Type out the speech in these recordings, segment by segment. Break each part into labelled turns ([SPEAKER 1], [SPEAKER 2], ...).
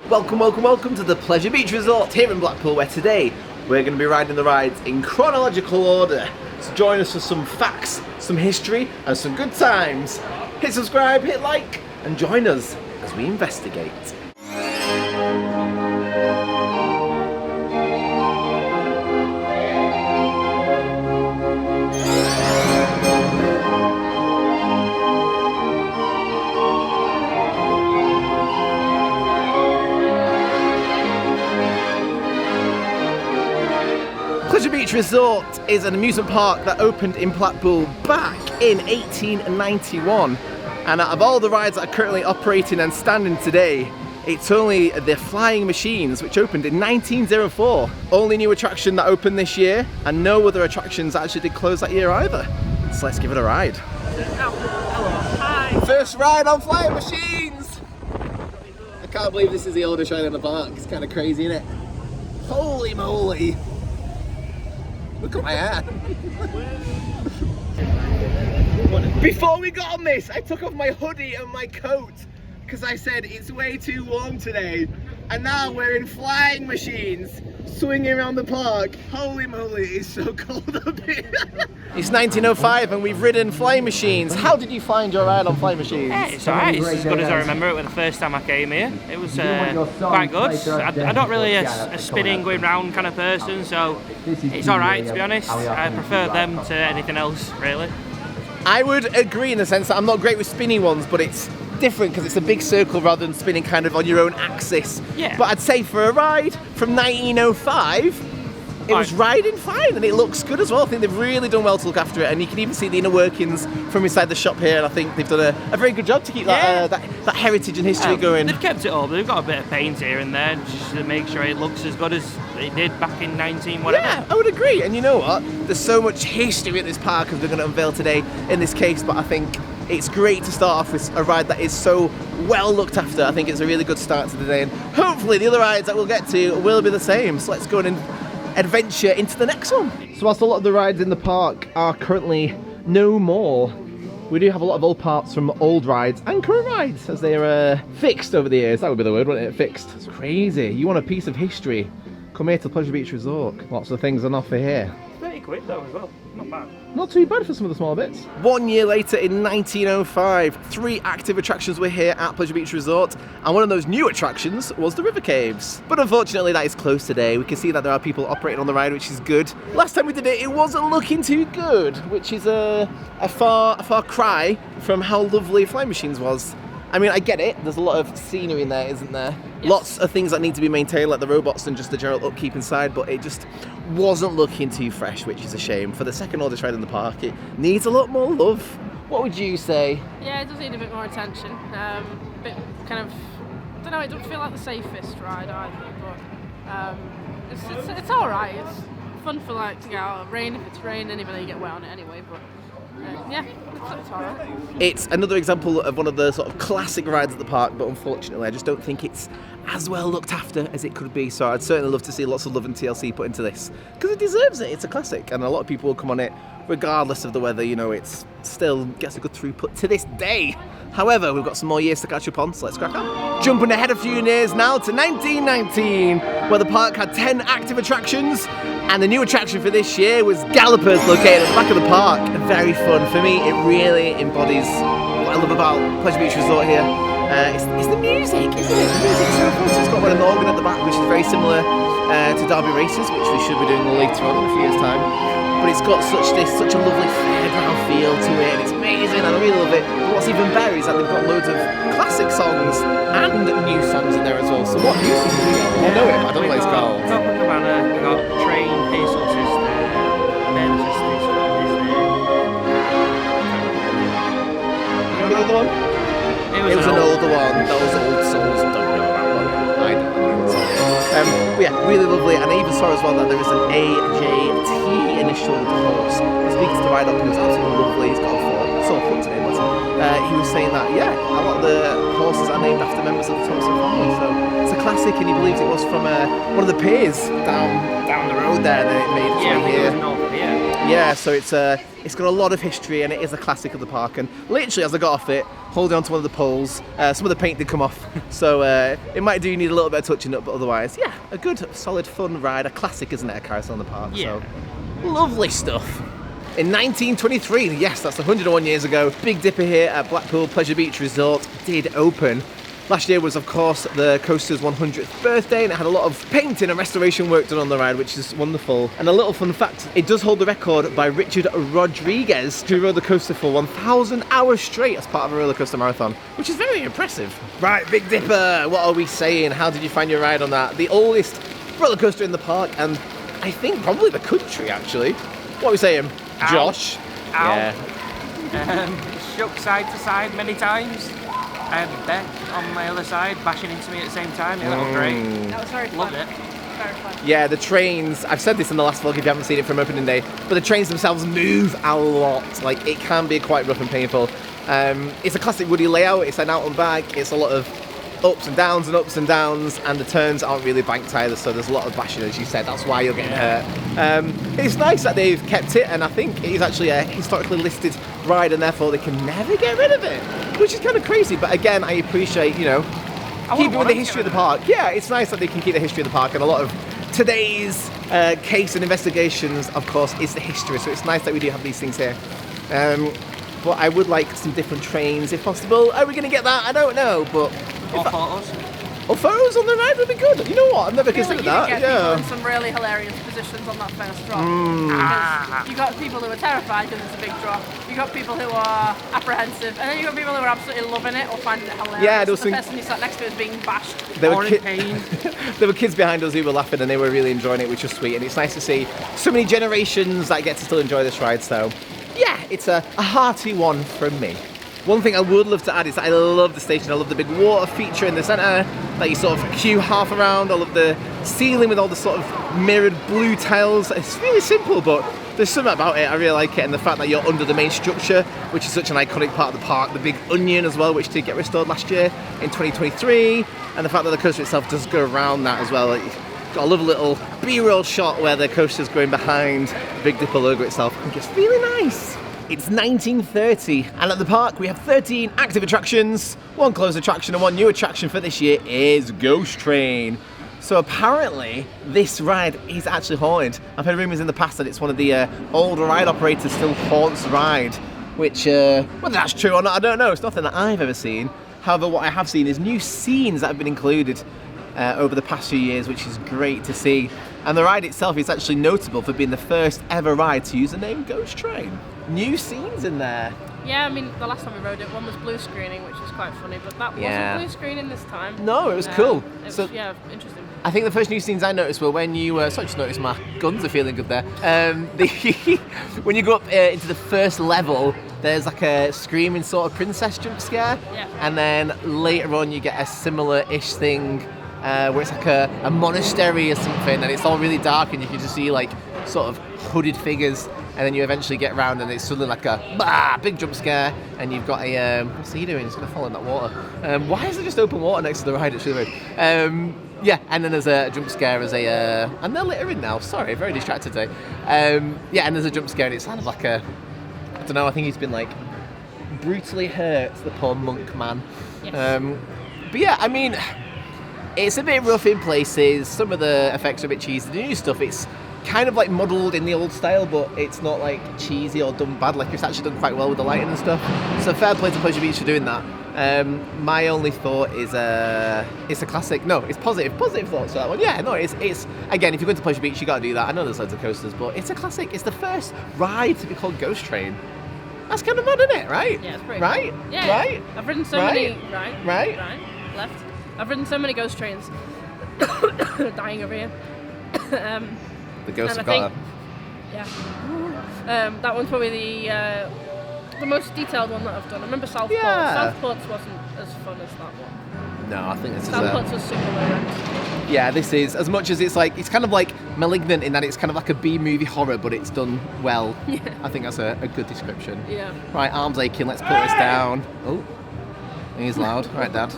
[SPEAKER 1] Welcome to the Pleasure Beach Resort here in Blackpool, where today we're going to be riding the rides in chronological order. So join us for some facts, some history and some good times. Hit subscribe, hit like and join us as we investigate. Pleasure Beach Resort is an amusement park that opened in Blackpool back in 1891, and out of all the rides that are currently operating and standing today, it's only the Flying Machines, which opened in 1904. Only new attraction that opened this year, and no other attractions actually did close that year either. So let's give it a ride.
[SPEAKER 2] Hi.
[SPEAKER 1] First ride on Flying Machines! I can't believe this is the oldest ride in the park. It's kind of crazy, isn't it? Holy moly! Look at my hair. Before we got on this, I took off my hoodie and my coat because I said it's way too warm today. And now we're in Flying Machines, swinging around the park. Holy moly, it's so cold up here. It's 1905 and we've ridden Flying Machines. How did you find your ride on Flying Machines?
[SPEAKER 2] Yeah, it's alright. It's as good as I remember it with the first time I came here. It was quite good. I'm not really a spinning, going round kind of person, so it's alright to be honest. I prefer them to anything else, really.
[SPEAKER 1] I would agree in the sense that I'm not great with spinny ones, but it's different because it's a big circle rather than spinning kind of on your own axis.
[SPEAKER 2] Yeah.
[SPEAKER 1] But I'd say for a ride from 1905, it was riding fine and it looks good as well. I think they've really done well to look after it, and you can even see the inner workings from inside the shop here, and I think they've done a very good job to keep that heritage and history going.
[SPEAKER 2] They've kept it up. They've got a bit of paint here and there just to make sure it looks as good as it did back in 19 whatever.
[SPEAKER 1] Yeah, I would agree. And you know what? There's so much history at this park as we're going to unveil today in this case, but I think it's great to start off with a ride that is so well looked after. I think it's a really good start to the day, and hopefully the other rides that we'll get to will be the same. So let's go and adventure into the next one. So whilst a lot of the rides in the park are currently no more, we do have a lot of old parts from old rides and current rides as they are fixed over the years. That would be the word, wouldn't it? Fixed. It's crazy. You want a piece of history? Come here to Pleasure Beach Resort. Lots of things on offer here.
[SPEAKER 2] 30 quid though as well. Not bad.
[SPEAKER 1] Not too bad for some of the smaller bits. 1 year later in 1905, 3 active attractions were here at Pleasure Beach Resort, and one of those new attractions was the River Caves. But unfortunately that is closed today. We can see that there are people operating on the ride, which is good. Last time we did it, it wasn't looking too good, which is a far cry from how lovely Flying Machines was. I mean, I get it, there's a lot of scenery in there, isn't there? Yes. Lots of things that need to be maintained, like the robots and just the general upkeep inside, but it just wasn't looking too fresh, which is a shame. For the second oldest ride in the park, it needs a lot more love. What would you say?
[SPEAKER 3] Yeah, it does need a bit more attention. A bit kind of, I don't know, it doesn't feel like the safest ride either, but it's alright. It's fun for to get out of rain if it's raining, even though you get wet on it anyway, but yeah, it's alright.
[SPEAKER 1] It's another example of one of the sort of classic rides at the park, but unfortunately I just don't think it's as well looked after as it could be, so I'd certainly love to see lots of love and TLC put into this, because it deserves it. It's a classic, and a lot of people will come on it regardless of the weather. You know, it still gets a good throughput to this day. However, we've got some more years to catch up on, so let's crack on. Jumping ahead a few years now to 1919, where the park had 10 active attractions, and the new attraction for this year was Gallopers, located at the back of the park. Very fun. For me, it really embodies what I love about Pleasure Beach Resort here. It's the music, isn't it? The music's so fun. So it's got an organ at the back, which is very similar to Derby Races, which we should be doing later on in a few years' time. But it's got such a lovely fairground feel to it, and it's amazing, and I really love it. But what's even better is that they've got loads of classic songs and new songs in there as well. So what new songs do you know? I know it, but I don't know what it's called.
[SPEAKER 2] Top of Cabana, we got Train, Hazel Sister, Men Sisters,
[SPEAKER 1] Remember the other one? It was an older one. That was Old Souls. Don't know that one. I don't know. But yeah, really lovely. And I even saw as well that there is an AJT initial horse. He speaks to ride up, and it was absolutely lovely. He's got a sore foot today, but he was saying that, yeah, a lot of the horses are named after members of the Thompson family. So it's a classic, and he believes it was from one of the piers down the road there, and then it made its way here. Yeah, so it's got a lot of history and it is a classic of the park. And literally, as I got off it, holding onto one of the poles, some of the paint did come off, so it might do need a little bit of touching up, but otherwise, yeah, a good, solid, fun ride, a classic, isn't it, a carousel in the park?
[SPEAKER 2] Yeah.
[SPEAKER 1] So lovely stuff. In 1923, yes, that's 101 years ago, Big Dipper here at Blackpool Pleasure Beach Resort did open. Last year was, of course, the coaster's 100th birthday, and it had a lot of painting and restoration work done on the ride, which is wonderful. And a little fun fact, it does hold the record by Richard Rodriguez, who rode the coaster for 1,000 hours straight as part of a roller coaster marathon, which is very impressive. Right, Big Dipper, what are we saying? How did you find your ride on that? The oldest roller coaster in the park, and I think probably the country, actually. What are we saying?
[SPEAKER 2] Ow.
[SPEAKER 1] Josh?
[SPEAKER 2] Ow. Yeah. Shook side to side many times. I had Beck on my other side bashing into me at the same time. It was great.
[SPEAKER 3] That was very fun.
[SPEAKER 2] Loved it.
[SPEAKER 3] Very fun.
[SPEAKER 1] Yeah, the trains, I've said this in the last vlog if you haven't seen it from opening day, but the trains themselves move a lot. Like, it can be quite rough and painful. It's a classic Woody layout, it's an out and back, it's a lot of ups and downs, and the turns aren't really banked either, so there's a lot of bashing, as you said, that's why you're getting hurt. It's nice that they've kept it, and I think it is actually a historically listed ride, and therefore they can never get rid of it, which is kind of crazy, but again, I appreciate, keeping with the history of the park. Yeah, it's nice that they can keep the history of the park, and a lot of today's case and investigations, of course, is the history, so it's nice that we do have these things here. But I would like some different trains if possible. Are we going to get that? I don't know, but...
[SPEAKER 2] Or photos.
[SPEAKER 1] Or photos on the ride would be good. You know what? I've never considered that.
[SPEAKER 3] Get people in some really hilarious positions on that first drop. Because you got people who are terrified because it's a big drop. You got people who are apprehensive, and then you got people who are absolutely loving it or finding it hilarious.
[SPEAKER 1] Yeah,
[SPEAKER 3] the person you sat next to is being bashed.
[SPEAKER 1] There were
[SPEAKER 2] in pain.
[SPEAKER 1] There were kids behind us who were laughing and they were really enjoying it, which was sweet. And it's nice to see so many generations that get to still enjoy this ride. So, yeah, it's a hearty one from me. One thing I would love to add is that I love the station. I love the big water feature in the centre that you sort of queue half around. I love the ceiling with all the sort of mirrored blue tiles. It's really simple, but there's something about it. I really like it, and the fact that you're under the main structure, which is such an iconic part of the park. The big onion as well, which did get restored last year in 2023, and the fact that the coaster itself does go around that as well. Got a lovely little B-roll shot where the coaster's going behind the Big Dipper logo itself. I think it's really nice. It's 1930, and at the park we have 13 active attractions, one closed attraction, and one new attraction for this year is Ghost Train. So apparently this ride is actually haunted. I've heard rumours in the past that it's one of the older ride operators still haunts the ride, which, whether that's true or not, I don't know. It's nothing that I've ever seen. However, what I have seen is new scenes that have been included over the past few years, which is great to see. And the ride itself is actually notable for being the first ever ride to use the name Ghost Train. New scenes in there.
[SPEAKER 3] Yeah, I mean, the last time we rode it, one was blue screening, which is quite funny, but that wasn't blue screening this time.
[SPEAKER 1] No, it was cool.
[SPEAKER 3] Yeah, interesting.
[SPEAKER 1] I think the first new scenes I noticed were when you, sorry, just noticed my guns are feeling good there. When you go up into the first level, there's like a screaming sort of princess jump scare.
[SPEAKER 3] Yeah.
[SPEAKER 1] And then later on you get a similar-ish thing where it's like a monastery or something, and it's all really dark and you can just see like sort of hooded figures. And then you eventually get around and it's suddenly like a big jump scare, and you've got a, what's he doing? He's going to fall in that water. Why is there just open water next to the ride? It's really weird. Yeah, and then there's a jump scare as and they're littering now, sorry, very distracted today. Yeah, and there's a jump scare and it's kind of like I don't know, I think he's been like brutally hurt, the poor monk man. Yes. But yeah, I mean, it's a bit rough in places, some of the effects are a bit cheesy. The new stuff, it's kind of like modelled in the old style, but it's not like cheesy or done bad. Like, it's actually done quite well with the lighting and stuff. So fair play to Pleasure Beach for doing that. My only thought is it's a classic. No, it's positive thoughts for that one. Yeah, no, it's again, if you're going to Pleasure Beach, you got to do that. I know there's loads of coasters, but it's a classic. It's the first ride to be called Ghost Train. That's kind of mad, isn't it? Right?
[SPEAKER 3] Yeah, it's pretty
[SPEAKER 1] right.
[SPEAKER 3] Cool. Yeah,
[SPEAKER 1] right.
[SPEAKER 3] I've ridden so many. Right. Left. I've ridden so many ghost trains. Dying over here.
[SPEAKER 1] The ghost of God.
[SPEAKER 3] Yeah. That one's probably the most detailed one that I've done. I remember Southport.
[SPEAKER 1] Yeah.
[SPEAKER 3] Southport's wasn't as fun as that one.
[SPEAKER 1] No, I think this is
[SPEAKER 3] Southport's was super low rent.
[SPEAKER 1] Yeah, this is, as much as it's like, it's kind of like Malignant in that it's kind of like a B-movie horror, but it's done well.
[SPEAKER 3] Yeah.
[SPEAKER 1] I think that's a good description.
[SPEAKER 3] Yeah.
[SPEAKER 1] Right, arms aching, let's put this down. Oh, he's loud. Right, Dad.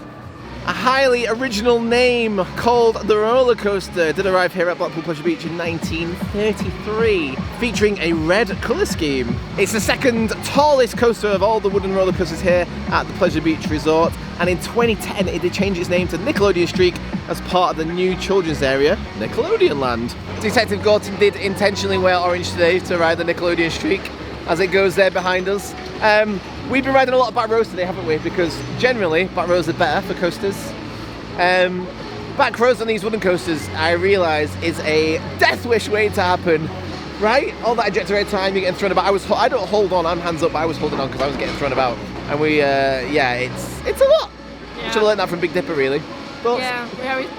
[SPEAKER 1] A highly original name called the roller coaster did arrive here at Blackpool Pleasure Beach in 1933, featuring a red colour scheme. It's the second tallest coaster of all the wooden roller coasters here at the Pleasure Beach Resort, and in 2010 it did change its name to Nickelodeon Streak as part of the new children's area, Nickelodeon Land. Detective Gorton did intentionally wear orange today to ride the Nickelodeon Streak, as it goes there behind us. We've been riding a lot of back rows today, haven't we? Because generally, back rows are better for coasters. Back rows on these wooden coasters, I realise, is a death wish waiting to happen, right? All that ejector time, you're getting thrown about. I don't hold on, I'm hands up, but I was holding on because I was getting thrown about. And we, yeah, it's a lot. Yeah. Should have learned that from Big Dipper, really. But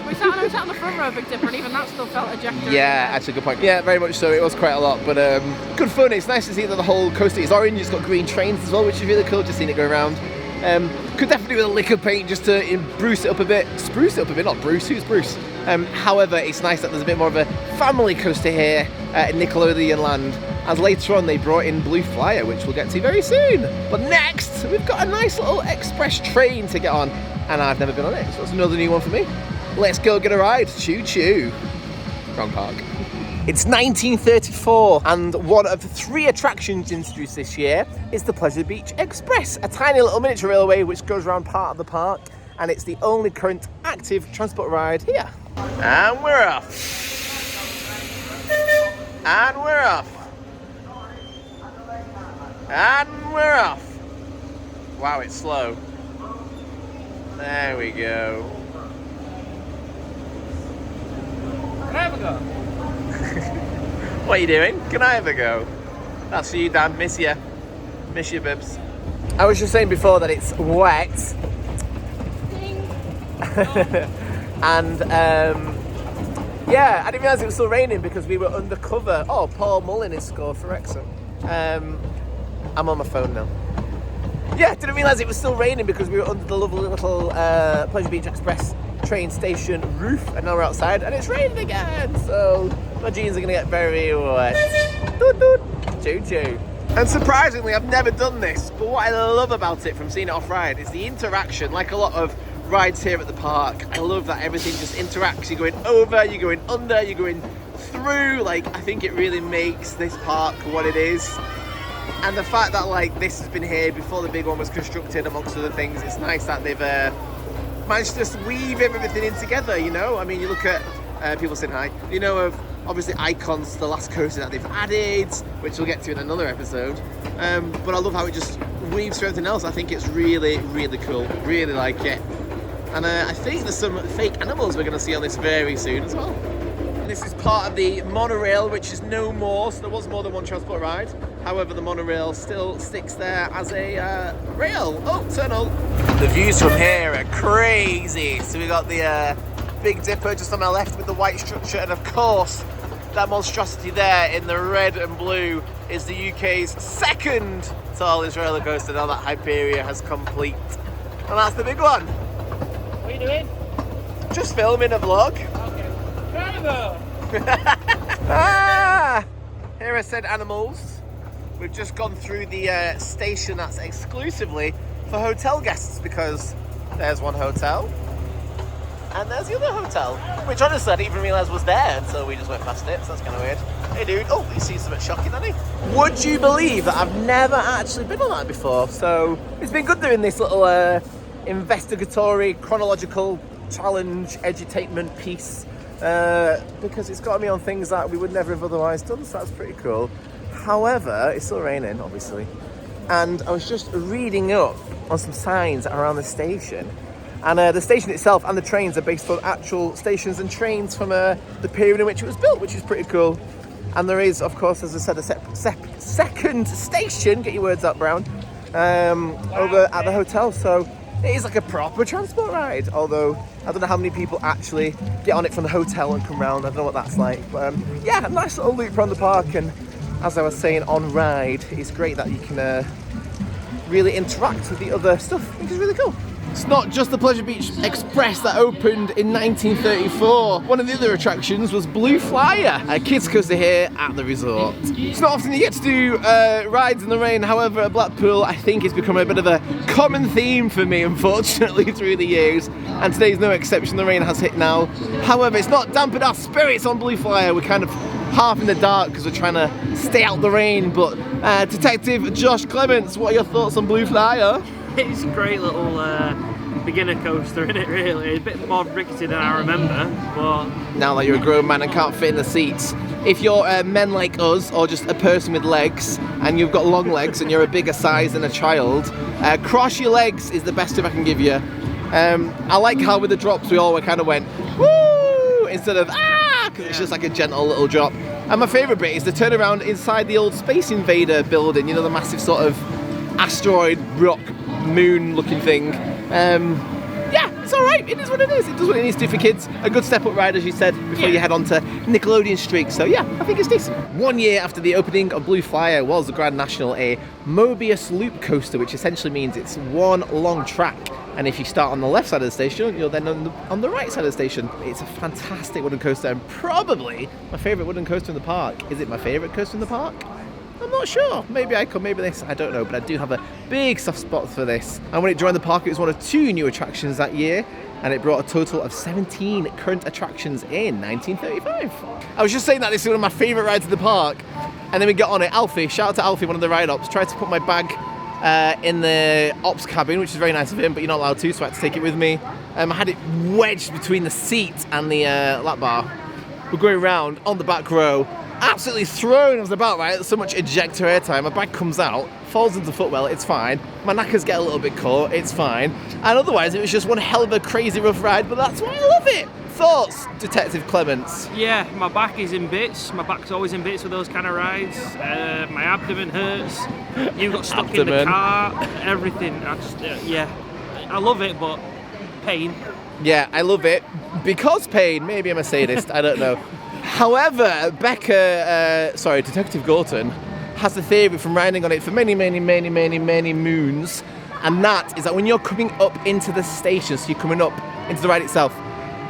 [SPEAKER 3] we sat on the front row of Big Dipper, and even that still felt ejector.
[SPEAKER 1] Yeah, actually, good point. Yeah, very much so. It was quite a lot, but good fun. It's nice to see that the whole coaster is orange. It's got green trains as well, which is really cool. Just seeing it go around. Could definitely do with a lick of paint just to spruce it up a bit, not Bruce. Who's Bruce? However, it's nice that there's a bit more of a family coaster here at Nickelodeon Land. As later on, they brought in Blue Flyer, which we'll get to very soon. But next, we've got a nice little express train to get on. And I've never been on it, so it's another new one for me. Let's go get a ride. Choo choo. Wrong park. It's 1934, and one of the 3 attractions introduced this year is the Pleasure Beach Express, a tiny little miniature railway which goes around part of the park, and it's the only current active transport ride here. And we're off. And we're off. And we're off. Wow, it's slow. There we go.
[SPEAKER 2] Can I have a go?
[SPEAKER 1] What are you doing? Can I have a go? That's for you, Dan. Miss you. Miss you, Bibs. I was just saying before that it's wet. And yeah, I didn't realise it was still raining because we were undercover. Oh, Paul Mullin has scored for Wrexham. I'm on my phone now. Yeah, didn't realise it was still raining because we were under the lovely little Pleasure Beach Express train station roof, and now we're outside and it's raining again, so my jeans are going to get very wet. Doot doot, choo choo. And surprisingly, I've never done this, but what I love about it from seeing it off-ride is the interaction, like a lot of rides here at the park. I love that everything just interacts. You're going over, you're going under, you're going through. Like, I think it really makes this park what it is. And the fact that like this has been here before the big one was constructed, amongst other things, it's nice that they've managed to just weave everything in together, you know? I mean, you look at people saying hi, you know, of obviously Icons, the last coaster that they've added, which we'll get to in another episode. But I love how it just weaves through everything else. I think it's really, really cool. Really like it. And I think there's some fake animals we're going to see on this very soon as well. This is part of the monorail, which is no more, so there was more than one transport ride. However, the monorail still sticks there as a rail. Oh, tunnel. The views from here are crazy. So we got the Big Dipper just on my left with the white structure, and of course, that monstrosity there in the red and blue is the UK's second tallest roller coaster now that Hyperia has complete. And that's the big one.
[SPEAKER 2] What are you doing?
[SPEAKER 1] Just filming a vlog. Ah, here are said animals. We've just gone through the station that's exclusively for hotel guests, because there's one hotel and there's the other hotel, which honestly I didn't even realise was there until we just went past it, so that's kind of weird. Hey dude, oh, you see something shocking, hasn't he? Would you believe that I've never actually been on that before? So it's been good doing this little investigatory, chronological challenge, edutainment piece. Because it's got me on things that we would never have otherwise done, so that's pretty cool. However, it's still raining, obviously, and I was just reading up on some signs around the station, and the station itself and the trains are based on actual stations and trains from the period in which it was built, which is pretty cool. And there is, of course, as I said, a second station, get your words out, Brown, over at the hotel, so it is like a proper transport ride, although I don't know how many people actually get on it from the hotel and come round. I don't know what that's like, but yeah, a nice little loop around the park. And as I was saying, on ride, it's great that you can really interact with the other stuff, which is really cool. It's not just the Pleasure Beach Express that opened in 1934. One of the other attractions was Blue Flyer, a kids coaster here at the resort. It's not often you get to do rides in the rain, however at Blackpool I think it's become a bit of a common theme for me, unfortunately, through the years, and today's no exception. The rain has hit now. However, it's not dampened our spirits on Blue Flyer. We're kind of half in the dark because we're trying to stay out the rain, but Detective Josh Clements, what are your thoughts on Blue Flyer?
[SPEAKER 2] It's a great little beginner coaster, isn't it, really? It's a bit more rickety than I remember, but...
[SPEAKER 1] Now that you're a grown man and can't fit in the seats, if you're men like us, or just a person with legs, and you've got long legs and you're a bigger size than a child, cross your legs is the best tip I can give you. I like how with the drops we all kind of went, woo, instead of ah, because it's just like a gentle little drop. And my favourite bit is the turnaround inside the old Space Invader building, you know, the massive sort of asteroid rock moon looking thing. Yeah, it's alright, it is what it is. It does what it needs to do for kids. A good step up ride, as you said, before you head on to Nickelodeon streak. So yeah, I think it's decent. 1 year after the opening of Blue Flyer was the Grand National a Mobius loop coaster, which essentially means it's one long track. And if you start on the left side of the station, you're then on the right side of the station. It's a fantastic wooden coaster and probably my favourite wooden coaster in the park. Is it my favourite coaster in the park? I'm not sure. Maybe I could, maybe this, I don't know, but I do have a big soft spot for this. And when it joined the park, it was one of 2 new attractions that year, and it brought a total of 17 current attractions in 1935. I was just saying that this is one of my favourite rides in the park, and then we got on it. Alfie, shout out to Alfie, one of the ride ops, tried to put my bag in the ops cabin, which is very nice of him, but you're not allowed to, so I had to take it with me. I had it wedged between the seat and the lap bar. We're going around on the back row, absolutely thrown us about, right? So much ejector airtime. My bag comes out, falls into the footwell, it's fine. My knackers get a little bit caught, it's fine. And otherwise, it was just one hell of a crazy rough ride, but that's why I love it. Thoughts, Detective Clements?
[SPEAKER 2] Yeah, my back is in bits. My back's always in bits with those kind of rides. My abdomen hurts. You got stuck in the car. Everything. Yeah, I love it, but pain.
[SPEAKER 1] Yeah, I love it because pain. Maybe I'm a sadist. I don't know. However, Detective Gorton has a theory from riding on it for many moons, and that is that when you're coming up into the station, so you're coming up into the ride itself,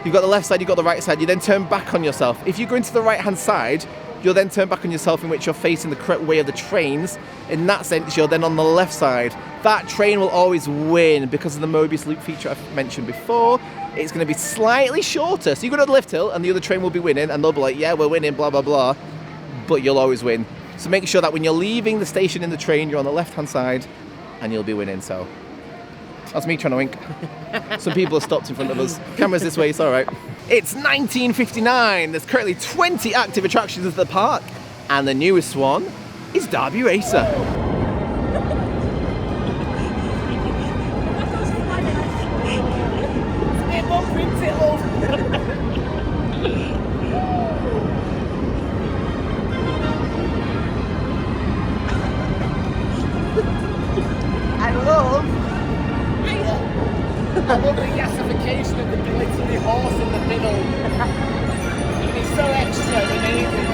[SPEAKER 1] you've got the left side, you've got the right side, you then turn back on yourself. If you go into the right-hand side, you'll then turn back on yourself, in which you're facing the correct way of the trains. In that sense, you're then on the left side. That train will always win because of the Mobius loop feature I've mentioned before. It's going to be slightly shorter. So you go to the lift hill and the other train will be winning, and they'll be like, yeah, we're winning, blah, blah, blah. But you'll always win. So make sure that when you're leaving the station in the train, you're on the left-hand side and you'll be winning. So that's me trying to wink. Some people have stopped in front of us. Camera's this way, it's all right. It's 1959. There's currently 20 active attractions at the park, and the newest one is Derby Racer. I love the yassification of the glittery horse in the middle. It's so extra and amazing.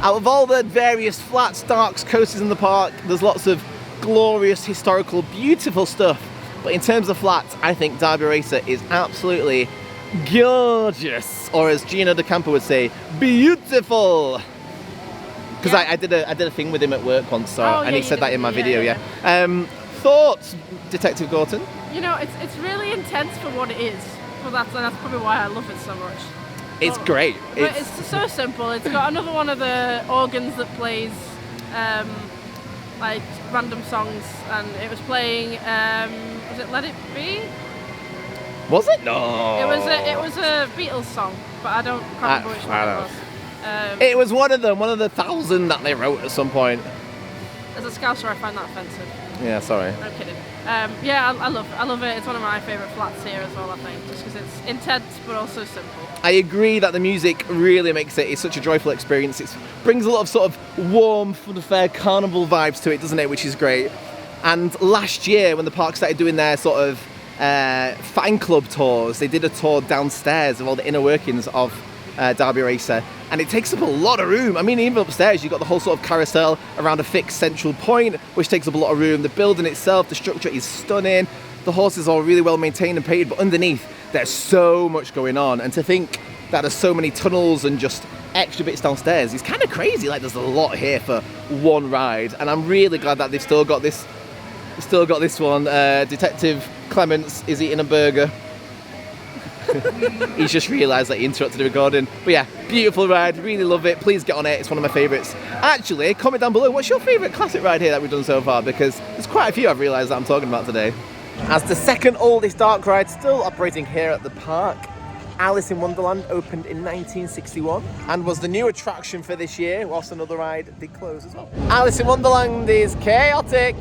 [SPEAKER 1] Out of all the various flats, darks, coasters in the park, there's lots of glorious, historical, beautiful stuff. But in terms of flats, I think Derby Racer is absolutely gorgeous, or as Gino De Campo would say, beautiful. Because I did a thing with him at work once, and he said that in my video. Yeah. Thoughts, Detective Gorton?
[SPEAKER 3] You know, it's really intense for what it is. So that's probably why I love it so much.
[SPEAKER 1] It's great.
[SPEAKER 3] But it's so simple. It's got another one of the organs that plays like random songs, and it was playing. Was it Let It Be?
[SPEAKER 1] Was it? No.
[SPEAKER 3] It was a Beatles song, but I can't remember which one it was.
[SPEAKER 1] It was one of the 1,000 that they wrote at some point.
[SPEAKER 3] As a Scouser, I find that offensive.
[SPEAKER 1] Yeah, sorry.
[SPEAKER 3] I'm kidding. Yeah, I love it. It's one of my favourite flats here as well, I think, just because it's intense but also simple.
[SPEAKER 1] I agree that the music really makes it's such a joyful experience. It brings a lot of sort of warm, fun affair, carnival vibes to it, doesn't it? Which is great. And last year, when the park started doing their sort of fan club tours, they did a tour downstairs of all the inner workings of Derby racer, and it takes up a lot of room. I mean, even upstairs you've got the whole sort of carousel around a fixed central point, which takes up a lot of room. The building itself, the structure is stunning. The horses are really well maintained and painted, but underneath there's so much going on, and to think that there's so many tunnels and just extra bits downstairs is kind of crazy. Like, there's a lot here for one ride, and I'm really glad that they've still got this one. Detective Clements is eating a burger. He's just realised that he interrupted the recording. But yeah, beautiful ride, really love it. Please get on it, it's one of my favourites. Actually, comment down below, what's your favourite classic ride here that we've done so far? Because there's quite a few I've realised that I'm talking about today. As the second oldest dark ride still operating here at the park, Alice in Wonderland opened in 1961 and was the new attraction for this year, whilst another ride did close as well. Alice in Wonderland is chaotic,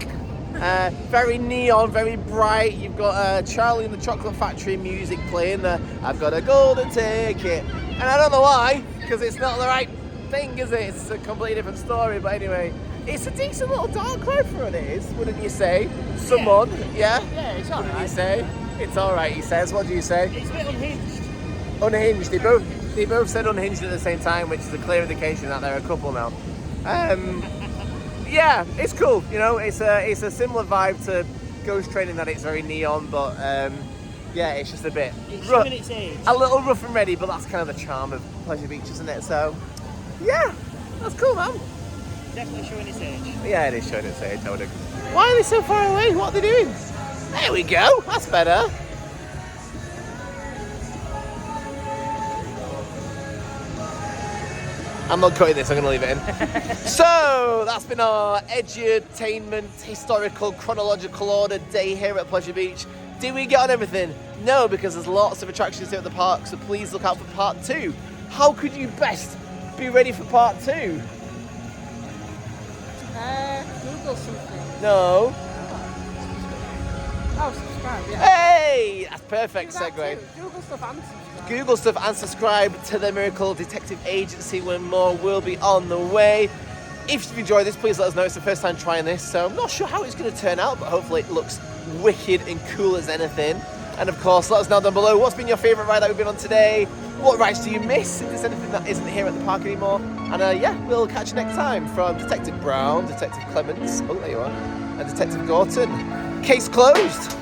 [SPEAKER 1] very neon, very bright. You've got Charlie and the Chocolate Factory music playing, I've got a golden ticket, and I don't know why, because it's not the right thing, is it? It's a completely different story, but anyway, it's a decent little dark ride for what it is, wouldn't you say? Someone, yeah?
[SPEAKER 2] Yeah, it's alright.
[SPEAKER 1] Wouldn't you say? It's alright, he says. What do you say?
[SPEAKER 2] It's a bit unhinged.
[SPEAKER 1] Unhinged. They both said unhinged at the same time, which is a clear indication that they're a couple now. Yeah, it's cool. You know, it's a similar vibe to Ghost Train in that it's very neon, but yeah, it's just a bit
[SPEAKER 2] showing its age.
[SPEAKER 1] a little rough and ready, but that's kind of the charm of Pleasure Beach, isn't it? So yeah, that's cool, man.
[SPEAKER 2] Definitely showing its age.
[SPEAKER 1] Yeah, it is showing its age. I would agree. Why are they so far away? What are they doing? There we go. That's better. I'm not cutting this, I'm going to leave it in. So, that's been our edutainment, historical, chronological order day here at Pleasure Beach. Did we get on everything? No, because there's lots of attractions here at the park, so please look out for part 2. How could you best be ready for part 2?
[SPEAKER 3] Google something.
[SPEAKER 1] No.
[SPEAKER 3] Oh, subscribe, yeah.
[SPEAKER 1] Hey! That's perfect
[SPEAKER 3] Do that
[SPEAKER 1] segue.
[SPEAKER 3] too. Google stuff and subscribe.
[SPEAKER 1] Google stuff and subscribe to the Miracle Detective Agency when more will be on the way. If you've enjoyed this, please let us know. It's the first time trying this, so I'm not sure how it's going to turn out, but hopefully it looks wicked and cool as anything. And of course, let us know down below what's been your favourite ride that we've been on today. What rides do you miss if there's anything that isn't here at the park anymore? And yeah, we'll catch you next time from Detective Brown, Detective Clements, oh there you are, and Detective Gorton. Case closed.